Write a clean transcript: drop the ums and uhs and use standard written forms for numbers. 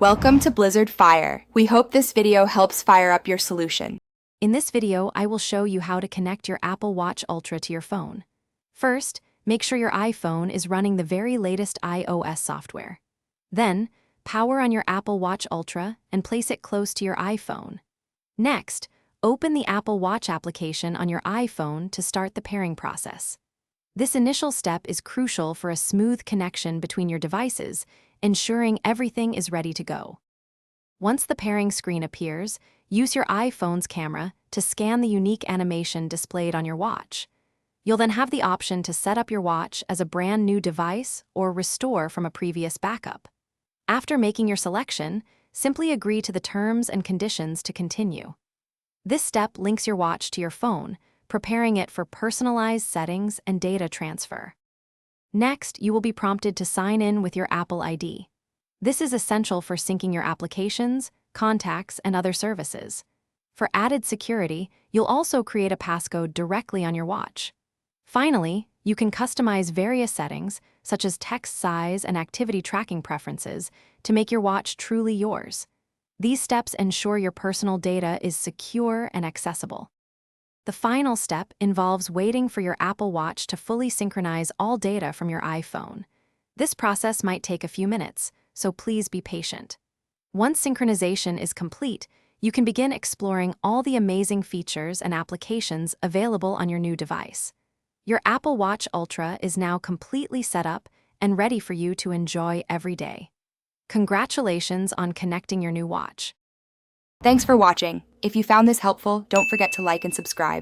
Welcome to Blizzard Fire. We hope this video helps fire up your solution. In this video, I will show you how to connect your Apple Watch Ultra to your phone. First, make sure your iPhone is running the very latest iOS software. Then, power on your Apple Watch Ultra and place it close to your iPhone. Next, open the Apple Watch application on your iPhone to start the pairing process. This initial step is crucial for a smooth connection between your devices, ensuring everything is ready to go. Once the pairing screen appears, use your iPhone's camera to scan the unique animation displayed on your watch. You'll then have the option to set up your watch as a brand new device or restore from a previous backup. After making your selection, simply agree to the terms and conditions to continue. This step links your watch to your phone, preparing it for personalized settings and data transfer. Next, you will be prompted to sign in with your Apple ID. This is essential for syncing your applications, contacts, and other services. For added security, you'll also create a passcode directly on your watch. Finally, you can customize various settings, such as text size and activity tracking preferences, to make your watch truly yours. These steps ensure your personal data is secure and accessible. The final step involves waiting for your Apple Watch to fully synchronize all data from your iPhone. This process might take a few minutes, so please be patient. Once synchronization is complete, you can begin exploring all the amazing features and applications available on your new device. Your Apple Watch Ultra is now completely set up and ready for you to enjoy every day. Congratulations on connecting your new watch. Thanks for watching. If you found this helpful, don't forget to like and subscribe.